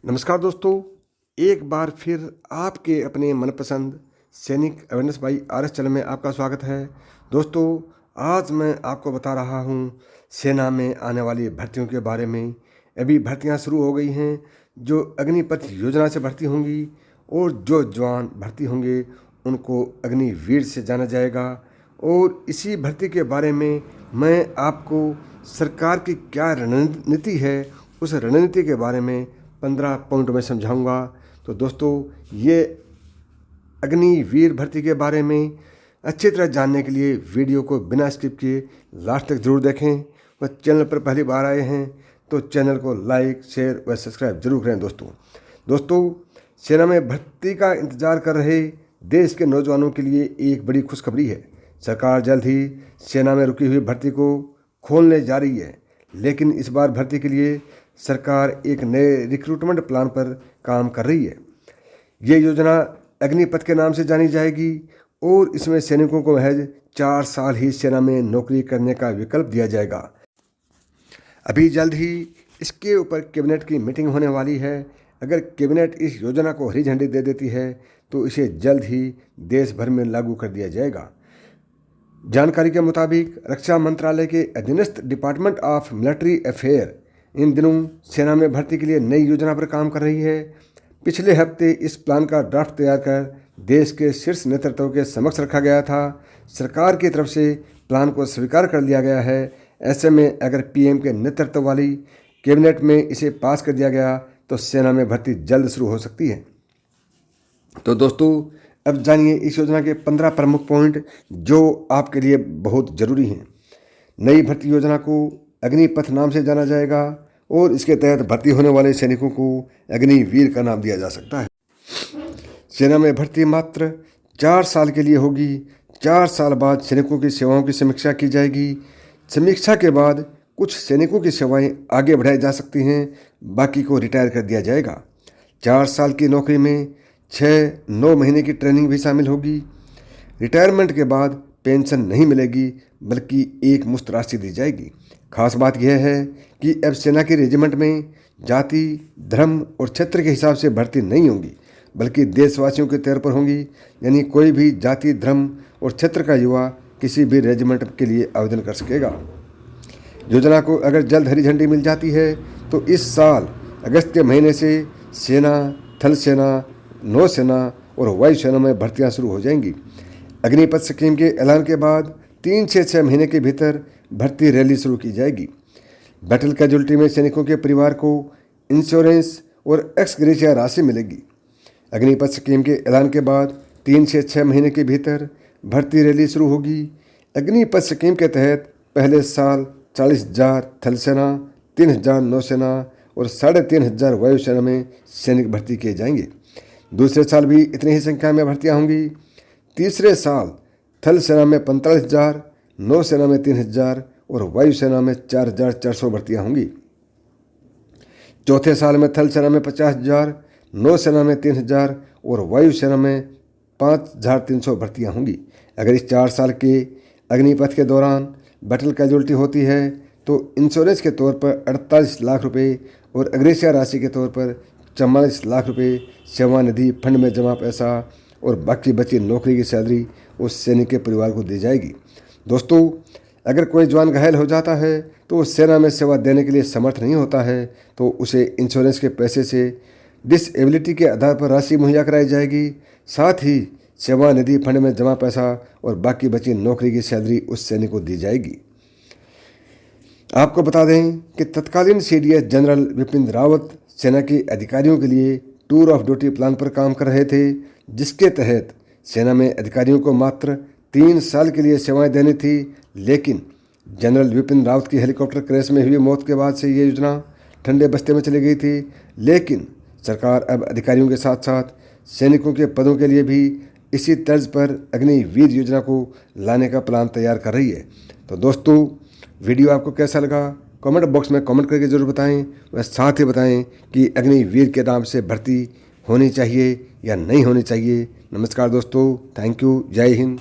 नमस्कार दोस्तों, एक बार फिर आपके अपने मनपसंद सैनिक अवेयरनेस बाई RS चैनल में आपका स्वागत है। दोस्तों, आज मैं आपको बता रहा हूँ सेना में आने वाली भर्तियों के बारे में। अभी भर्तियाँ शुरू हो गई हैं। जो अग्निपथ योजना से भर्ती होंगी और जो जवान भर्ती होंगे उनको अग्निवीर से जाना जाएगा। और इसी भर्ती के बारे में मैं आपको सरकार की क्या रणनीति है, उस रणनीति के बारे में 15 पॉइंट में समझाऊंगा। तो दोस्तों, ये अग्निवीर भर्ती के बारे में अच्छी तरह जानने के लिए वीडियो को बिना स्किप किए लास्ट तक जरूर देखें। और चैनल पर पहली बार आए हैं तो चैनल को लाइक, शेयर व सब्सक्राइब जरूर करें। दोस्तों, सेना में भर्ती का इंतजार कर रहे देश के नौजवानों के लिए एक बड़ी खुशखबरी है। सरकार जल्द ही सेना में रुकी हुई भर्ती को खोलने जा रही है, लेकिन इस बार भर्ती के लिए सरकार एक नए रिक्रूटमेंट प्लान पर काम कर रही है। ये योजना अग्निपथ के नाम से जानी जाएगी और इसमें सैनिकों को महज 4 साल ही सेना में नौकरी करने का विकल्प दिया जाएगा। अभी जल्द ही इसके ऊपर कैबिनेट की मीटिंग होने वाली है। अगर कैबिनेट इस योजना को हरी झंडी दे देती है तो इसे जल्द ही देश भर में लागू कर दिया जाएगा। जानकारी के मुताबिक रक्षा मंत्रालय के अधीनस्थ डिपार्टमेंट ऑफ मिलिट्री अफेयर इन दिनों सेना में भर्ती के लिए नई योजना पर काम कर रही है। पिछले हफ्ते इस प्लान का ड्राफ्ट तैयार कर देश के शीर्ष नेतृत्व के समक्ष रखा गया था। सरकार की तरफ से प्लान को स्वीकार कर लिया गया है। ऐसे में अगर पीएम के नेतृत्व वाली कैबिनेट में इसे पास कर दिया गया तो सेना में भर्ती जल्द शुरू हो सकती है। तो दोस्तों, अब जानिए इस योजना के 15 प्रमुख पॉइंट जो आपके लिए बहुत ज़रूरी हैं। नई भर्ती योजना को अग्निपथ नाम से जाना जाएगा और इसके तहत भर्ती होने वाले सैनिकों को अग्निवीर का नाम दिया जा सकता है। सेना में भर्ती मात्र 4 साल के लिए होगी। 4 साल बाद सैनिकों की सेवाओं की समीक्षा की जाएगी। समीक्षा के बाद कुछ सैनिकों की सेवाएं आगे बढ़ाई जा सकती हैं, बाकी को रिटायर कर दिया जाएगा। 4 साल की नौकरी में 6-9 महीने की ट्रेनिंग भी शामिल होगी। रिटायरमेंट के बाद पेंशन नहीं मिलेगी बल्कि एक मुश्त राशि दी जाएगी। खास बात यह है कि अब सेना की रेजिमेंट में जाति, धर्म और क्षेत्र के हिसाब से भर्ती नहीं होंगी बल्कि देशवासियों के तौर पर होंगी। यानी कोई भी जाति, धर्म और क्षेत्र का युवा किसी भी रेजिमेंट के लिए आवेदन कर सकेगा। योजना को अगर जल्द हरी झंडी मिल जाती है तो इस साल अगस्त के महीने से सेना, थल सेना, नौसेना और वायुसेना में भर्तियां शुरू हो जाएंगी। अग्निपथ स्कीम के ऐलान के बाद 3 से 6 महीने के भीतर भर्ती रैली शुरू की जाएगी। बैटल कैजुअल्टी में सैनिकों के परिवार को इंश्योरेंस और एक्स ग्रेशिया राशि मिलेगी। अग्निपथ स्कीम के ऐलान के बाद 3 से 6 महीने के भीतर भर्ती रैली शुरू होगी। अग्निपथ स्कीम के तहत पहले साल 40,000 थल सेना, 3,000 नौसेना और 3,500 वायुसेना में सैनिक भर्ती किए जाएंगे। दूसरे साल भी इतनी ही संख्या में भर्तियां होंगी। तीसरे साल थल सेना में 45,000, नौसेना में 3,000 और वायुसेना में 4,400 भर्तियां होंगी। चौथे साल में थल सेना में 50,000, नौसेना में 3,000 और वायुसेना में 5,300 भर्तियां होंगी। अगर इस 4 साल के अग्निपथ के दौरान बैटल कैजुअल्टी होती है तो इंश्योरेंस के तौर पर 48 लाख रुपये और अग्रेसिया राशि के तौर पर 44 लाख रुपये सेवानिधि फंड में जमा पैसा और बाकी बची नौकरी की सैलरी उस सैनिक के परिवार को दी जाएगी। दोस्तों, अगर कोई जवान घायल हो जाता है तो वो सेना में सेवा देने के लिए समर्थ नहीं होता है तो उसे इंश्योरेंस के पैसे से डिसेबिलिटी के आधार पर राशि मुहैया कराई जाएगी। साथ ही सेवानिधि फंड में जमा पैसा और बाकी बची नौकरी की सैलरी उस सैनिक को दी जाएगी। आपको बता दें कि तत्कालीन CDS जनरल विपिन रावत सेना के अधिकारियों के लिए टूर ऑफ ड्यूटी प्लान पर काम कर रहे थे, जिसके तहत सेना में अधिकारियों को मात्र 3 साल के लिए सेवाएं देनी थी। लेकिन जनरल विपिन रावत की हेलीकॉप्टर क्रैश में हुई मौत के बाद से ये योजना ठंडे बस्ते में चली गई थी। लेकिन सरकार अब अधिकारियों के साथ साथ सैनिकों के पदों के लिए भी इसी तर्ज पर अग्निवीर योजना को लाने का प्लान तैयार कर रही है। तो दोस्तों, वीडियो आपको कैसा लगा कमेंट बॉक्स में कमेंट करके ज़रूर बताएं। और साथ ही बताएं कि अग्निवीर के नाम से भर्ती होनी चाहिए या नहीं होनी चाहिए। नमस्कार दोस्तों, थैंक यू, जय हिंद।